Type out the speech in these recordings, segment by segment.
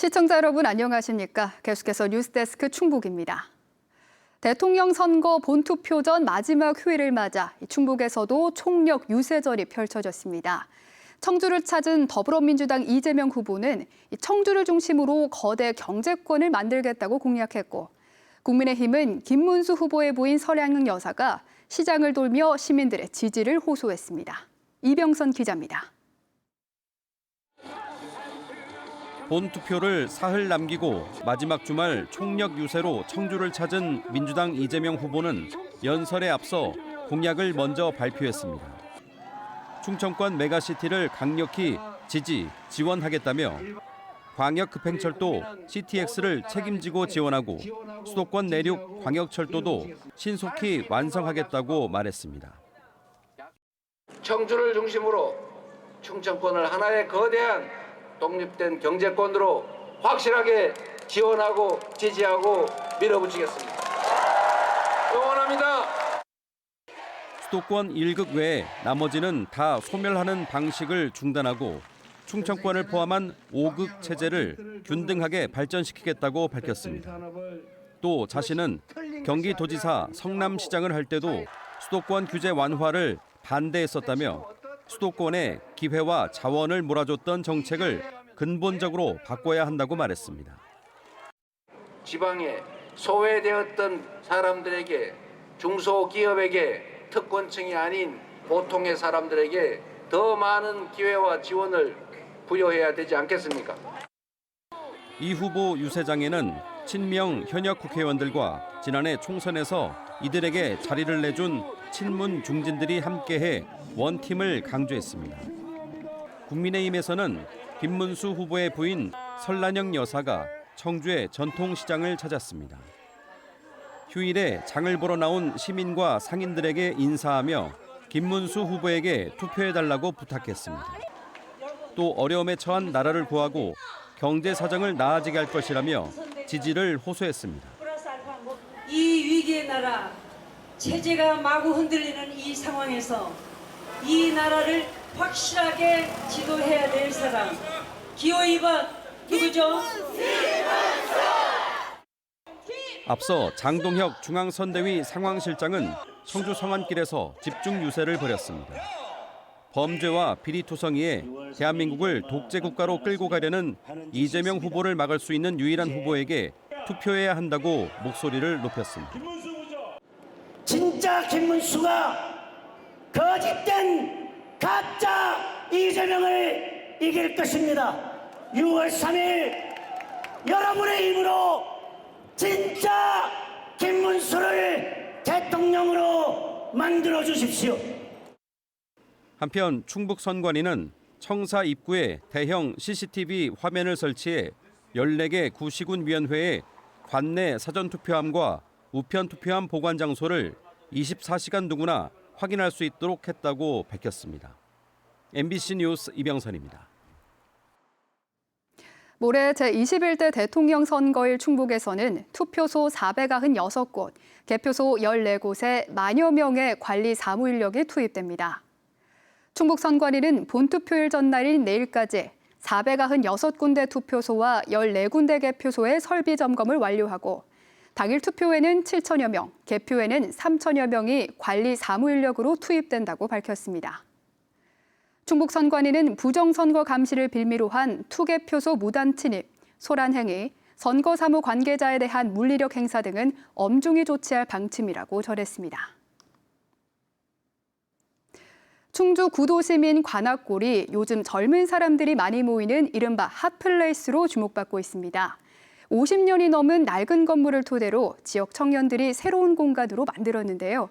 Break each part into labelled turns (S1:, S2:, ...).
S1: 시청자 여러분 안녕하십니까? 계속해서 뉴스데스크 충북입니다. 대통령 선거 본투표 전 마지막 휴일을 맞아 충북에서도 총력 유세전이 펼쳐졌습니다. 청주를 찾은 더불어민주당 이재명 후보는 청주를 중심으로 거대 경제권을 만들겠다고 공약했고, 국민의힘은 김문수 후보의 부인 설향은 여사가 시장을 돌며 시민들의 지지를 호소했습니다. 이병선 기자입니다.
S2: 본투표를 사흘 남기고 마지막 주말 총력 유세로 청주를 찾은 민주당 이재명 후보는 연설에 앞서 공약을 먼저 발표했습니다. 충청권 메가시티를 강력히 지원하겠다며 광역급행철도 CTX를 책임지고 지원하고 수도권 내륙 광역철도도 신속히 완성하겠다고 말했습니다.
S3: 청주를 중심으로 충청권을 하나의 거대한 독립된 경제권으로 확실하게 지원하고 지지하고 밀어붙이겠습니다. 응원합니다.
S2: 수도권 1극 외에 나머지는 다 소멸하는 방식을 중단하고 충청권을 포함한 5극 체제를 균등하게 발전시키겠다고 밝혔습니다. 또 자신은 경기도지사 성남시장을 할 때도 수도권 규제 완화를 반대했었다며 수도권에 기회와 자원을 몰아줬던 정책을 근본적으로 바꿔야 한다고 말했습니다.
S3: 지방에 소외되었던 사람들에게, 중소기업에게, 특권층이 아닌 보통의 사람들에게 더 많은 기회와 지원을 부여해야 되지 않겠습니까?
S2: 이 후보 유세장에는 친명 현역 국회의원들과 지난해 총선에서 이들에게 자리를 내준 친문 중진들이 함께해 원팀을 강조했습니다. 국민의힘에서는 김문수 후보의 부인 설란영 여사가 청주의 전통시장을 찾았습니다. 휴일에 장을 보러 나온 시민과 상인들에게 인사하며 김문수 후보에게 투표해달라고 부탁했습니다. 또 어려움에 처한 나라를 구하고 경제 사정을 나아지게 할 것이라며 지지를 호소했습니다.
S4: 이 위기의 나라, 체제가 마구 흔들리는 이 상황에서 이 나라를 확실하게 지도해야 될 사람, 기호 2번 누구죠?
S2: 앞서 장동혁 중앙선대위 상황실장은 청주 성안길에서 집중 유세를 벌였습니다. 범죄와 비리투성이에 대한민국을 독재국가로 끌고 가려는 이재명 후보를 막을 수 있는 유일한 후보에게 투표해야 한다고 목소리를 높였습니다.
S5: 진짜 김문수가 거짓된 가짜 이재명을 이길 것입니다. 6월 3일 여러분의 힘으로 진짜 김문수를 대통령으로 만들어 주십시오.
S2: 한편 충북 선관위는 청사 입구에 대형 CCTV 화면을 설치해 14개 구시군위원회에 관내 사전투표함과 우편투표함 보관 장소를 24시간 누구나 확인할 수 있도록 했다고 밝혔습니다. MBC 뉴스 이병선입니다.
S1: 모레 제21대 대통령 선거일 충북에서는 투표소 496곳, 개표소 14곳에 만여 명의 관리 사무 인력이 투입됩니다. 충북 선관위는 본투표일 전날인 내일까지 496군데 투표소와 14군데 개표소의 설비 점검을 완료하고 당일 투표에는 7천여 명, 개표에는 3천여 명이 관리 사무 인력으로 투입된다고 밝혔습니다. 충북 선관위는 부정선거 감시를 빌미로 한 투개표소 무단 침입, 소란 행위, 선거 사무 관계자에 대한 물리력 행사 등은 엄중히 조치할 방침이라고 전했습니다. 충주 구도시민 관악골이 요즘 젊은 사람들이 많이 모이는 이른바 핫플레이스로 주목받고 있습니다. 50년이 넘은 낡은 건물을 토대로 지역 청년들이 새로운 공간으로 만들었는데요.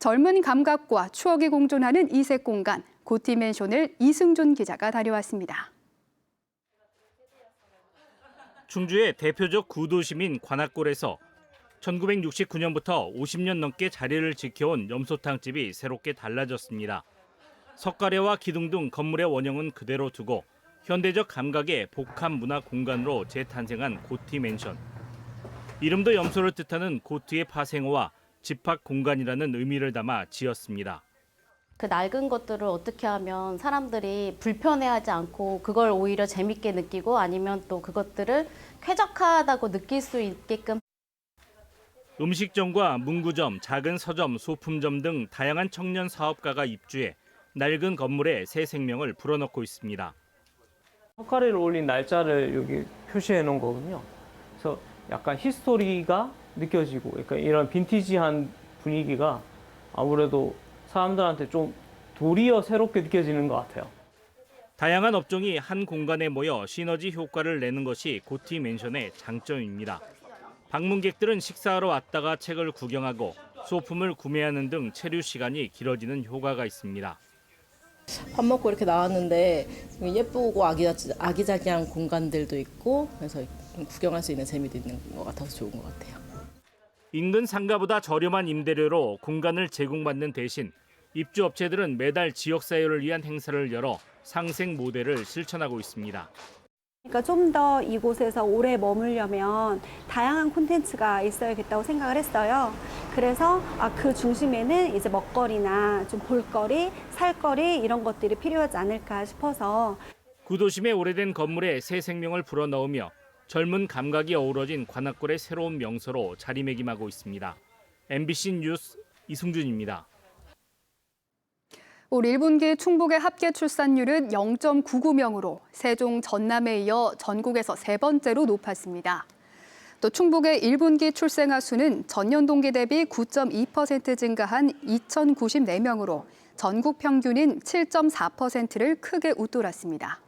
S1: 젊은 감각과 추억이 공존하는 이색 공간, 고티맨션을 이승준 기자가 다녀왔습니다.
S6: 충주의 대표적 구도시민 관악골에서 1969년부터 50년 넘게 자리를 지켜온 염소탕집이 새롭게 달라졌습니다. 석가래와 기둥 등 건물의 원형은 그대로 두고 현대적 감각의 복합 문화 공간으로 재탄생한 고티맨션. 이름도 염소를 뜻하는 고트의 파생어와 집합 공간이라는 의미를 담아 지었습니다.
S7: 그 낡은 것들을 어떻게 하면 사람들이 불편해하지 않고 그걸 오히려 재밌게 느끼고 아니면 또 그것들을 쾌적하다고 느낄 수 있게끔.
S6: 음식점과 문구점, 작은 서점, 소품점 등 다양한 청년 사업가가 입주해 낡은 건물에 새 생명을 불어넣고 있습니다.
S8: 석가래를 올린 날짜를 여기 표시해 놓은 거거든요. 그래서 약간 히스토리가 느껴지고 약간 이런 빈티지한 분위기가 아무래도 사람들한테 좀 도리어 새롭게 느껴지는 것 같아요.
S6: 다양한 업종이 한 공간에 모여 시너지 효과를 내는 것이 고티 맨션의 장점입니다. 방문객들은 식사하러 왔다가 책을 구경하고 소품을 구매하는 등 체류 시간이 길어지는 효과가 있습니다.
S9: 밥 먹고 이렇게 나왔는데 예쁘고 아기자기한 공간들도 있고 그래서 구경할 수 있는 재미도 있는 것 같아서 좋은 것 같아요.
S6: 인근 상가보다 저렴한 임대료로 공간을 제공받는 대신 입주업체들은 매달 지역사회를 위한 행사를 열어 상생 모델을 실천하고 있습니다.
S10: 그러니까 좀 더 이곳에서 오래 머물려면 다양한 콘텐츠가 있어야겠다고 생각을 했어요. 그래서 그 중심에는 이제 먹거리나 좀 볼거리, 살거리 이런 것들이 필요하지 않을까 싶어서.
S6: 구도심의 오래된 건물에 새 생명을 불어넣으며 젊은 감각이 어우러진 관악골의 새로운 명소로 자리매김하고 있습니다. MBC 뉴스 이승준입니다.
S1: 올 1분기 충북의 합계 출산율은 0.99명으로 세종, 전남에 이어 전국에서 세 번째로 높았습니다. 또 충북의 1분기 출생아 수는 전년 동기 대비 9.2% 증가한 2,094명으로 전국 평균인 7.4%를 크게 웃돌았습니다.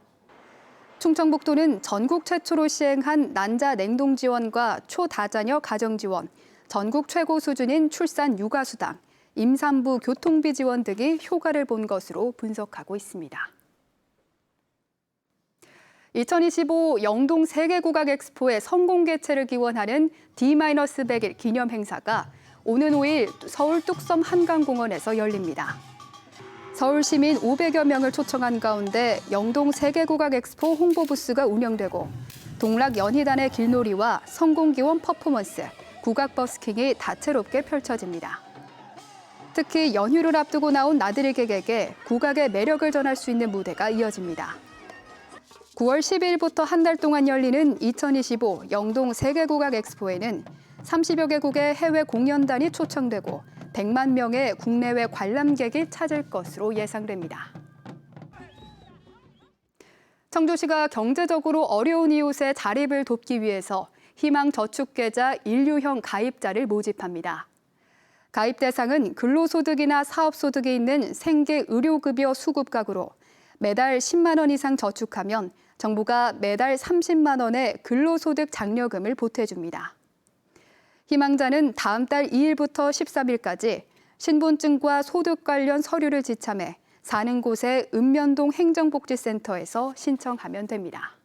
S1: 충청북도는 전국 최초로 시행한 난자 냉동 지원과 초다자녀 가정 지원, 전국 최고 수준인 출산 육아 수당, 임산부 교통비 지원 등이 효과를 본 것으로 분석하고 있습니다. 2025 영동 세계국악 엑스포의 성공 개최를 기원하는 D-100일 기념 행사가 오는 5일 서울 뚝섬 한강공원에서 열립니다. 서울 시민 500여 명을 초청한 가운데 영동 세계국악 엑스포 홍보 부스가 운영되고 동락 연희단의 길놀이와 성공기원 퍼포먼스, 국악 버스킹이 다채롭게 펼쳐집니다. 특히 연휴를 앞두고 나온 나들이객에게 국악의 매력을 전할 수 있는 무대가 이어집니다. 9월 12일부터 한 달 동안 열리는 2025 영동 세계국악 엑스포에는 30여 개국의 해외 공연단이 초청되고 100만 명의 국내외 관람객이 찾을 것으로 예상됩니다. 청주시가 경제적으로 어려운 이웃의 자립을 돕기 위해서 희망저축계좌 인류형 가입자를 모집합니다. 가입 대상은 근로소득이나 사업소득이 있는 생계 의료급여 수급각으로 매달 10만 원 이상 저축하면 정부가 매달 30만 원의 근로소득 장려금을 보태줍니다. 희망자는 다음 달 2일부터 13일까지 신분증과 소득 관련 서류를 지참해 사는 곳의 읍면동 행정복지센터에서 신청하면 됩니다.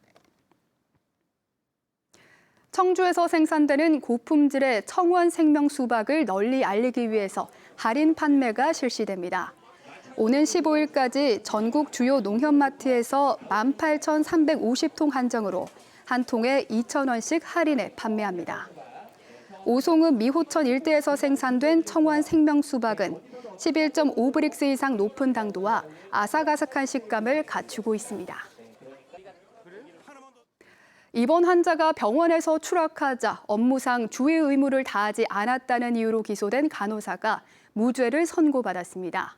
S1: 청주에서 생산되는 고품질의 청원 생명 수박을 널리 알리기 위해서 할인 판매가 실시됩니다. 오는 15일까지 전국 주요 농협마트에서 18,350통 한정으로 한 통에 2,000원씩 할인해 판매합니다. 오송읍 미호천 일대에서 생산된 청원 생명 수박은 11.5브릭스 이상 높은 당도와 아삭아삭한 식감을 갖추고 있습니다. 입원 환자가 병원에서 추락하자 업무상 주의 의무를 다하지 않았다는 이유로 기소된 간호사가 무죄를 선고받았습니다.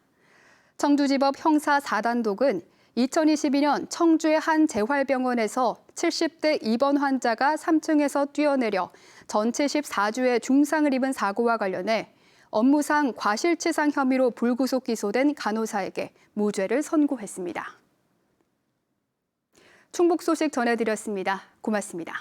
S1: 청주지법 형사 4단독은 2022년 청주의 한 재활병원에서 70대 입원 환자가 3층에서 뛰어내려 전체 14주의 중상을 입은 사고와 관련해 업무상 과실치상 혐의로 불구속 기소된 간호사에게 무죄를 선고했습니다. 충북 소식 전해드렸습니다. 고맙습니다.